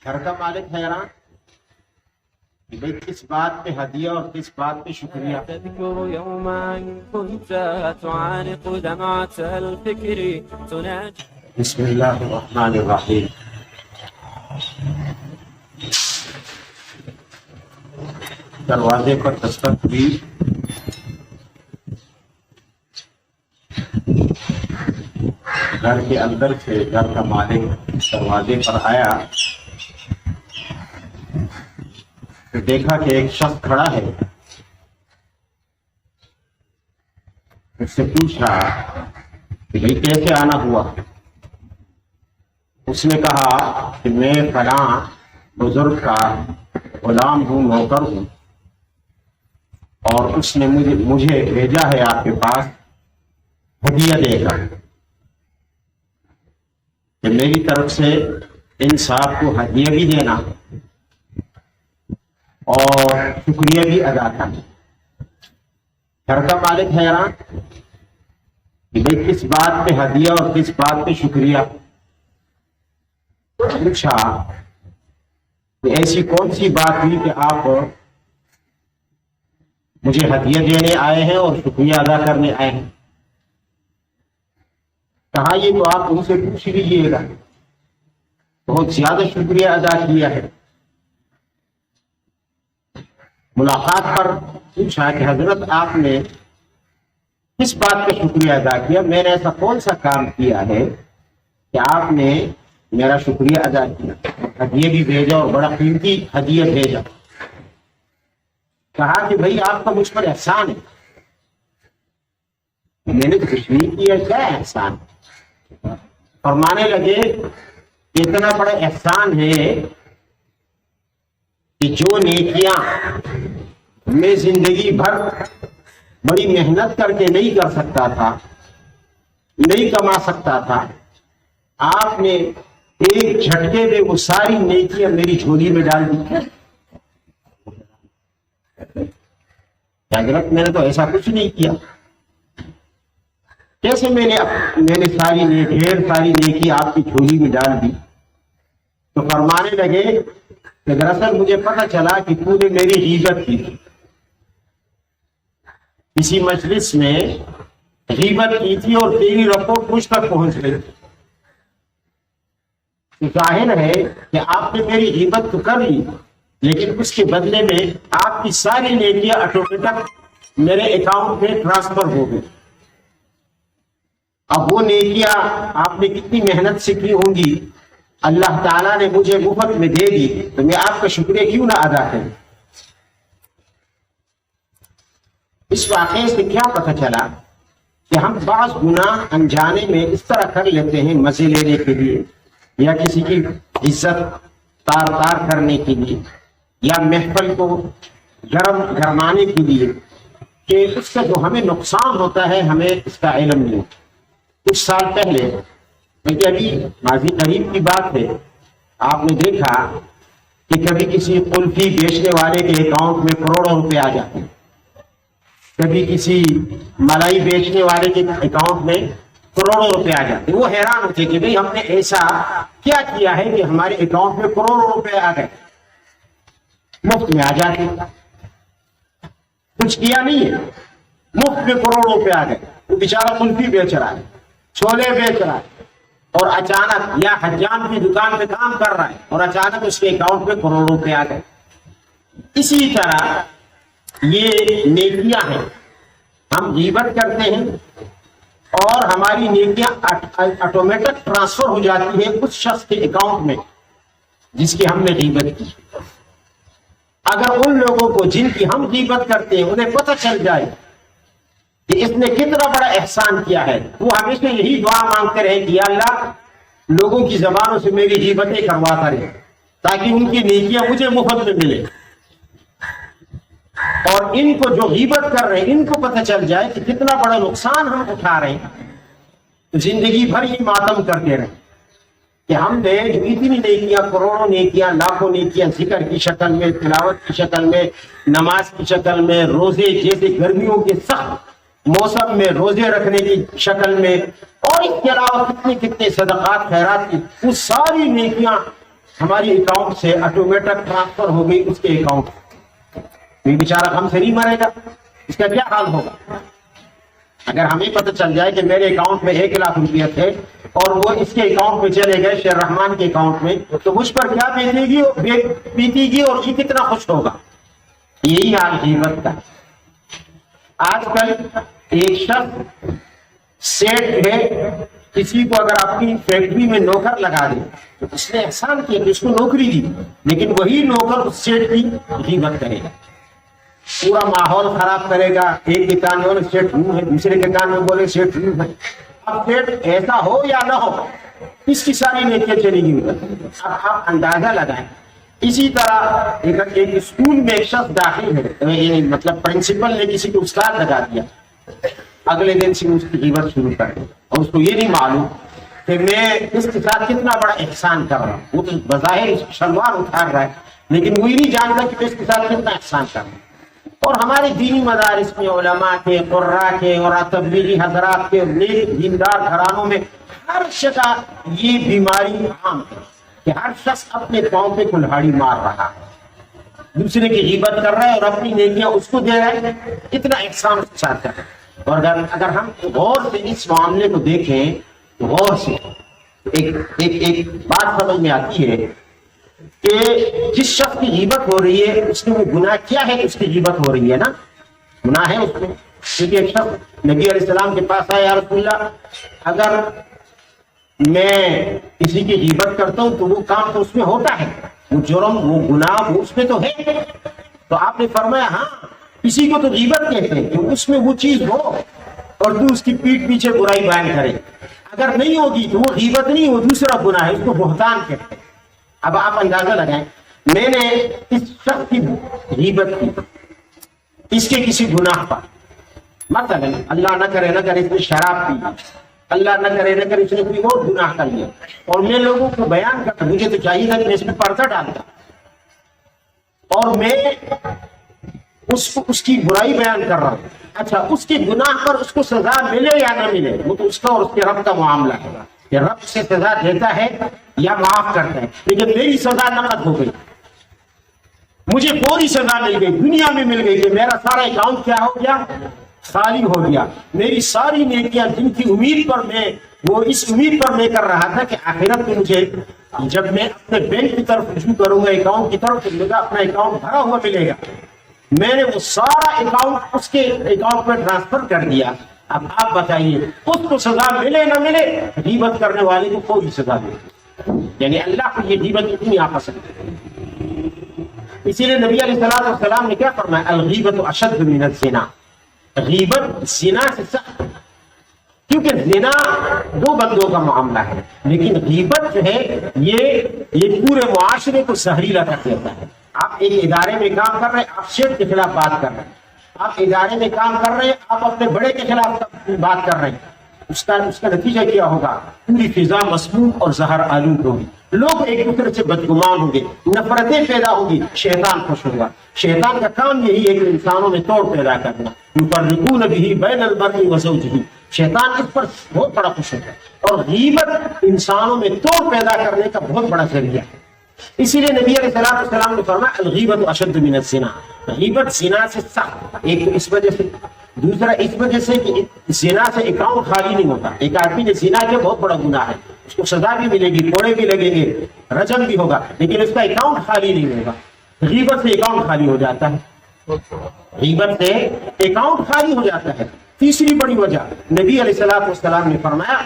گھر کا مالک حیران کہ بھئی کس بات پہ ہدیہ اور کس بات پہ شکریہ. تذكر يوما كنت تعانق دمعة الفكر تناجي. بسم اللہ الرحمن الرحیم. دروازے پر دستک ہوئی. گھر کے اندر سے گھر کا مالک دروازے پر آیا تو دیکھا کہ ایک شخص کھڑا ہے. اس سے پوچھا کہ بھئی کیسے آنا ہوا؟ اس نے کہا کہ میں فلاں بزرگ کا غلام ہوں، نوکر ہوں، اور اس نے مجھے بھیجا ہے آپ کے پاس ہدیہ دے کر کہ میری طرف سے ان صاحب کو ہدیہ بھی دینا اور شکریہ بھی ادا کرنا. گھر کا مالک حیران کہ بھئی کس بات پہ ہدیہ اور کس بات پہ شکریہ. پوچھا کہ ایسی کون سی بات ہوئی کہ آپ مجھے ہدیہ دینے آئے ہیں اور شکریہ ادا کرنے آئے ہیں؟ کہا یہ تو آپ ان سے پوچھ لیجیے گا، بہت زیادہ شکریہ ادا کیا ہے. ملاقات پر پوچھا کہ حضرت آپ نے کس بات کا شکریہ ادا کیا؟ میں نے ایسا کون سا کام کیا ہے کہ آپ نے میرا شکریہ ادا کیا، ہدیہ بھی بھیجا اور بڑا قیمتی ہدیہ بھیجا؟ کہا کہ بھئی آپ کا مجھ پر احسان ہے. میں نے تو کچھ نہیں کیا، کیا احسان؟ فرمانے لگے اتنا بڑا احسان ہے کہ جو نیکیاں میں زندگی بھر بڑی محنت کر کے نہیں کر سکتا تھا، نہیں کما سکتا تھا، آپ نے ایک جھٹکے میں وہ ساری نیکیاں میری جھولی میں ڈال دی. حضرت میں نے تو ایسا کچھ نہیں کیا. کیسے میں نے ڈھیر ساری نیکی آپ کی جھولی میں ڈال دی؟ تو فرمانے لگے کہ دراصل مجھے پتہ چلا کہ تو نے میری غیبت کی تھی، کسی مجلس میں غیبت کی تھی اور تیری رپورٹ مجھ تک پہنچ گئی. ظاہر ہے کہ آپ نے میری غیبت تو کر لی، لیکن اس کے بدلے میں آپ کی ساری نیکیاں آٹومیٹک میرے اکاؤنٹ میں ٹرانسفر ہو گئی. اب وہ نیکیاں آپ نے کتنی محنت سے کی ہوں گی، اللہ تعالیٰ نے مجھے مفت میں دے دی، تو میں آپ کا شکریہ کیوں نہ ادا کروں؟ اس واقعے سے کیا پتہ چلا کہ ہم بعض گناہ انجانے میں اس طرح کر لیتے ہیں مزے لینے کے لیے، یا کسی کی عزت تار کرنے کے لیے، یا محفل کو گرمانے کے لیے، کہ اس کا جو ہمیں نقصان ہوتا ہے ہمیں اس کا علم نہیں. کچھ سال پہلے، کیونکہ ابھی ماضی قریب کی بات ہے، آپ نے دیکھا کہ کبھی کسی قلفی بیچنے والے کے اکاؤنٹ میں کروڑوں روپے آ جاتے ہیں، کبھی کسی ملائی بیچنے والے کے اکاؤنٹ میں کروڑوں روپے آ جاتے ہیں. وہ حیران ہوتے کہ بھئی ہم نے ایسا کیا کیا ہے کہ ہمارے اکاؤنٹ میں کروڑوں روپے آ گئے، مفت میں آ جاتے، کچھ کیا نہیں ہے، مفت میں کروڑوں روپے آ گئے. وہ بیچارہ قلفی بیچ رہا ہے، چھولے بیچ رہا ہے، اور اچانک، یا حجام کی دکان میں کام کر رہا ہے اور اچانک اس کے اکاؤنٹ میں کروڑوں روپے آ گئے. اسی طرح یہ نیکیاں ہیں، ہم غیبت کرتے ہیں اور ہماری نیکیاں آٹومیٹک ٹرانسفر ہو جاتی ہیں اس شخص کے اکاؤنٹ میں جس کی ہم نے غیبت کی. اگر ان لوگوں کو جن کی ہم غیبت کرتے ہیں انہیں پتہ چل جائے کہ اس نے کتنا بڑا احسان کیا ہے، وہ ہمیشہ یہی دعا مانگتے رہے کہ یا اللہ لوگوں کی زبانوں سے میری غیبتیں کرواتا رہے تاکہ ان کی نیکیاں مجھے مفت میں ملے، اور ان کو جو غیبت کر رہے ہیں ان کو پتہ چل جائے کہ کتنا بڑا نقصان ہم اٹھا رہے ہیں، تو زندگی بھر یہ ماتم کرتے رہے کہ ہم نے جو اتنی نیکیاں، کروڑوں نیکیاں، لاکھوں نیکیاں ذکر کی شکل میں، تلاوت کی شکل میں، نماز کی شکل میں، روزے جیسے گرمیوں کے سخت موسم میں روزے رکھنے کی شکل میں، اور اس کے علاوہ کتنے صدقات خیرات کی، وہ ساری نیکیاں ہماری اکاؤنٹ سے آٹومیٹک ٹرانسفر ہو گئی اس کے اکاؤنٹ، یہ بیچارہ ہم سے نہیں مرے گا، اس کا کیا حال ہوگا؟ اگر ہمیں پتہ چل جائے کہ میرے اکاؤنٹ میں 1 لاکھ روپیہ تھے اور وہ اس کے اکاؤنٹ میں چلے گئے شیر رحمان کے اکاؤنٹ میں، تو مجھ پر کیا بیتے گی اور یہ کتنا خوش ہوگا؟ یہی حال غیبت کا۔ آج کل ایک شخص سیٹ ہے، کسی کو اگر اپنی فیکٹری میں نوکر لگا دے تو اس نے احسان کیا کہ اس کو نوکری دی، لیکن وہی نوکر اس سیٹ کی غیبت کرے گا، پورا ماحول خراب کرے گا، ایک کے کان میں بولے سیٹ یوں ہے، دوسرے کے کان میں بولے سیٹ یوں ہے۔ اب سیٹ ایسا ہو یا نہ ہو، اس کی ساری نیکیاں چلی گئی۔ اب آپ اندازہ لگائیں، اسی طرح ایک اسکول میں ایک شخص داخل ہے، مطلب پرنسپل نے کسی کو استاد لگا دیا، اگلے دن سے اس کی غیبت شروع کر دی، اور اس کو یہ نہیں معلوم کہ میں اس کے ساتھ کتنا بڑا احسان کر رہا ہوں۔ وہ تو بظاہر شلوار اتار رہا ہے، لیکن وہ یہ نہیں جانتا کہ میں اس کے ساتھ کتنا احسان کر رہا ہوں۔ اور ہمارے دینی مدارس میں علماء کے، قراء کے اور تبلیغی حضرات کے، نیک دیندار گھرانوں میں ہر جگہ یہ بیماری عام ہے کہ ہر شخص اپنے پاؤں پہ کلہاڑی مار رہا ہے، دوسرے کی غیبت کر رہا ہے اور اپنی نیکیاں اس کو دے رہا ہے، اتنا احسان اس کے ساتھ کر رہا ہے۔ اور اگر ہم غور سے اس معاملے کو دیکھیں، غور سے ایک بات سمجھ میں آتی ہے کہ جس شخص کی غیبت ہو رہی ہے اس میں وہ گناہ کیا ہے، اس کی غیبت ہو رہی ہے نا، گناہ ہے اس میں۔ کیونکہ ایک شخص نبی علیہ السلام کے پاس آیا، یا رسول اللہ اگر میں کسی کی غیبت کرتا ہوں تو وہ کام تو اس میں ہوتا ہے، وہ جرم، وہ گناہ، وہ اس میں تو ہے۔ تو آپ نے فرمایا ہاں، کسی کو تو غیبت کہتے ہیں کہ اس میں وہ چیز ہو اور تو اس کی پیٹھ پیچھے برائی بیان کرے، اگر نہیں ہوگی تو وہ غیبت نہیں، وہ دوسرا گناہ ہے، اس کو بہتان کہتے ہیں۔ اب آپ اندازہ لگائیں، میں نے اس شخص کی غیبت کی اس کے کسی گناہ پر، مثلا اللہ نہ کرے اس نے شراب پی، اللہ نہ کرے اس نے کوئی اور گناہ کر لیا، اور میں لوگوں کو بیان کرتا، مجھے تو چاہیے تھا کہ میں اس میں پردہ ڈالتا، اور میں اس کی برائی بیان کر رہا ہوں۔ اچھا، اس کے گناہ پر اس کو سزا ملے یا نہ ملے، وہ تو اس کا اور اس کے رب کا معاملہ ہے کہ رب سے سزا دیتا ہے یا معاف کرتا ہے، لیکن میری سزا نقد ہو گئی، مجھے فوری سزا مل گئی، دنیا میں مل گئی کہ میرا سارا اکاؤنٹ کیا ہو گیا، خالی ہو گیا۔ میری ساری نیکیاں جن کی امید پر میں، وہ اس امید پر میں کر رہا تھا کہ آخرت میں مجھے جب میں اپنے بینک کی طرف رجوع کروں گا، اکاؤنٹ کی طرف، تو مجھے اپنا اکاؤنٹ بھرا ہوا ملے گا، میں نے وہ سارا اکاؤنٹ اس کے اکاؤنٹ میں ٹرانسفر کر دیا۔ اب آپ بتائیے اس کو سزا ملے نہ ملے، غیبت کرنے والے کو کوئی سزا دے، یعنی اللہ کو یہ غیبت اتنی آپسند ہے۔ اسی لیے نبی علیہ السلام نے کیا فرمایا، الغیبت اشد من الزنا، غیبت زنا سے سخت، کیونکہ زنا دو بندوں کا معاملہ ہے، لیکن غیبت جو ہے یہ پورے معاشرے کو زہریلا کر دیتا ہے۔ آپ ایک ادارے میں کام کر رہے ہیں، آپ شیخ کے خلاف بات کر رہے ہیں، آپ ادارے میں کام کر رہے ہیں، آپ اپنے بڑے کے خلاف بات کر رہے ہیں، اس کا نتیجہ کیا ہوگا، پوری فضا مسموم اور زہر آلود ہوگی، لوگ ایک دوسرے سے بدگمان ہوں گے، نفرتیں پیدا ہوگی، شیطان خوش ہوگا۔ شیطان کا کام یہی ہے کہ انسانوں میں توڑ پیدا کرنا، یفرقون بہ بین المرء وزوجہ، شیطان اس پر بہت بڑا خوش ہوتا ہے، اور غیبت انسانوں میں توڑ پیدا کرنے کا بہت بڑا ذریعہ ہے۔ اسی لیے نبی علیہ السلام نے فرمایا الغیبت اشد من الزنا، غیبت زنا سے سخت، ایک تو اس وجہ سے، دوسرا اس وجہ سے کہ زنا سے اکاؤنٹ خالی نہیں ہوتا، ایک آدمی نے زنا کیا بہت بڑا گناہ ہے، اس کو سزا بھی ملے گی، کوڑے بھی لگیں گے، رجم بھی ہوگا، لیکن اس کا اکاؤنٹ خالی نہیں ہوگا۔ غیبت سے اکاؤنٹ خالی ہو جاتا ہے، غیبت سے اکاؤنٹ خالی ہو جاتا ہے۔ تیسری بڑی وجہ نبی علیہ السلام نے فرمایا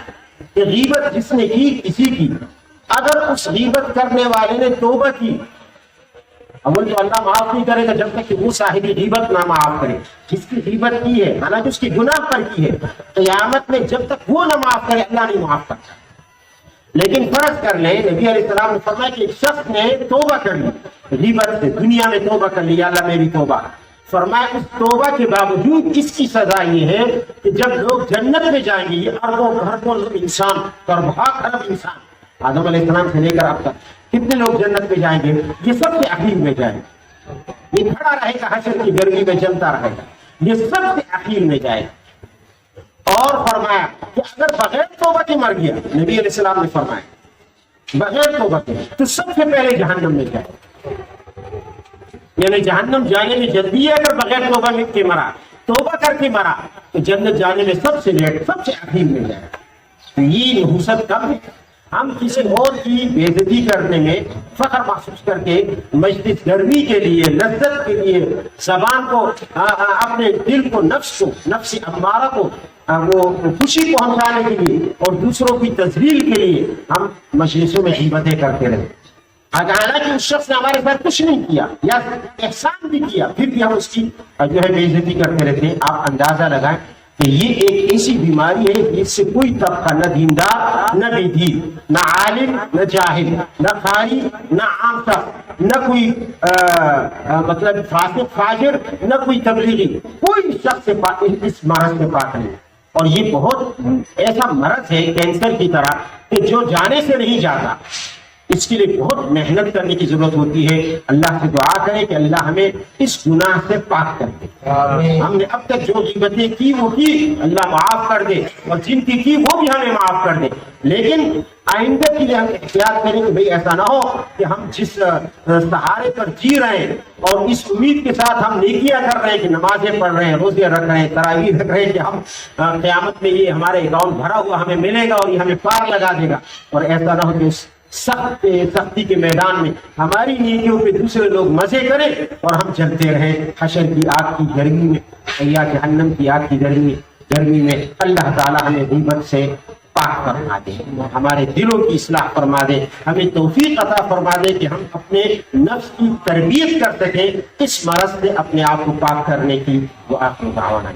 کہ غیبت جس نے کی کسی کی، اگر اس غیبت کرنے والے نے توبہ کی، اول تو اللہ معاف نہیں کرے گا جب تک کہ وہ صاحب غیبت نہ معاف کرے، جس کی غیبت کی ہے حالانکہ اس کی گناہ پر کی ہے، قیامت میں جب تک وہ نہ معاف کرے اللہ نہیں معاف کرتا۔ لیکن فرض کر لیں نبی علیہ السلام نے فرمایا کہ ایک شخص نے توبہ کر لی غیبت سے، دنیا میں توبہ کر لی، یا اللہ میری توبہ، فرمایا اس توبہ کے باوجود اس کی سزا یہ ہے کہ جب لوگ جنت میں جائیں گے، یہ اربوں خربوں انسان، کربھا خرب انسان، آدم علیہ السلام سے لے کر اب تک کتنے لوگ جنت میں جائیں گے، یہ سب سے اخیر میں جائیں گے، یہ کھڑا رہے گا حشر کی گرمی میں جلتا رہے گا، یہ سب سے اخیر میں جائے گا۔ اور فرمایا کہ اگر بغیر توبہ کے مر گیا، نبی علیہ السلام نے فرمایا بغیر توبہ کے تو سب سے پہلے جہنم میں جائے، یعنی جہنم جانے میں جلدی ہے اگر بغیر توبہ میں کے مرا، توبہ کر کے مرا تو جنت جانے میں سب سے لیٹ، سب سے اخیر میں جائے۔ تو یہ نحوست کب ہے؟ ہم کسی اور کی بے عزتی کرنے میں فخر محسوس کر کے مجلس گرمی کے لیے، لذت کے لیے، زبان کو، اپنے دل کو، نفس امارہ کو وہ خوشی پہنچانے کے لیے اور دوسروں کی تذلیل کے لیے ہم مجلسوں میں غیبتیں کرتے رہے، حالانکہ اس شخص نے ہمارے ساتھ کچھ نہیں کیا یا احسان بھی کیا، پھر بھی ہم اس کی جو ہے بے عزتی کرتے رہتے ہیں۔ آپ اندازہ لگائیں کہ یہ ایک ایسی بیماری ہے جس سے کوئی طبقہ، نہ دیندار نہ بے دین، نہ عالم نہ جاہل، نہ قاری نہ عام شخص، نہ کوئی مطلب فاسق فاجر، نہ کوئی تبلیغی، کوئی شخص اس مرض سے پاک نہیں۔ اور یہ بہت ایسا مرض ہے کینسر کی طرح کہ جو جانے سے نہیں جاتا، اس کے لیے بہت محنت کرنے کی ضرورت ہوتی ہے۔ اللہ سے دعا کریں کہ اللہ ہمیں اس گناہ سے پاک کر دے۔ ہم نے اب تک جو غیبتیں کی وہ کی، اللہ معاف کر دے، اور جن کی وہ بھی ہمیں معاف کر دے، لیکن آئندہ کے لیے ہم احتیاط کریں کہ بھئی ایسا نہ ہو کہ ہم جس سہارے پر جی رہے ہیں اور اس امید کے ساتھ ہم نیکیاں کر رہے ہیں کہ نمازیں پڑھ رہے ہیں، روزے رکھ رہے ہیں، تراویح رکھ رہے ہیں، کہ ہم قیامت میں یہ ہمارے اکاؤنٹ بھرا ہوا ہمیں ملے گا اور یہ ہمیں پار لگا دے گا، اور ایسا نہ ہو کہ سختی کے میدان میں ہماری نیکیوں پہ دوسرے لوگ مزے کریں اور ہم جلتے رہیں حشر کی آگ کی گرمی میں یا جہنم کی آگ کی گرمی میں۔ اللہ تعالی ہمیں غیبت سے پاک فرما دے، ہمارے دلوں کی اصلاح فرما دے، ہمیں توفیق عطا فرما دے کہ ہم اپنے نفس کی تربیت کر سکیں، اس مرض سے اپنے آپ کو پاک کرنے کی۔ وآخر دعوانا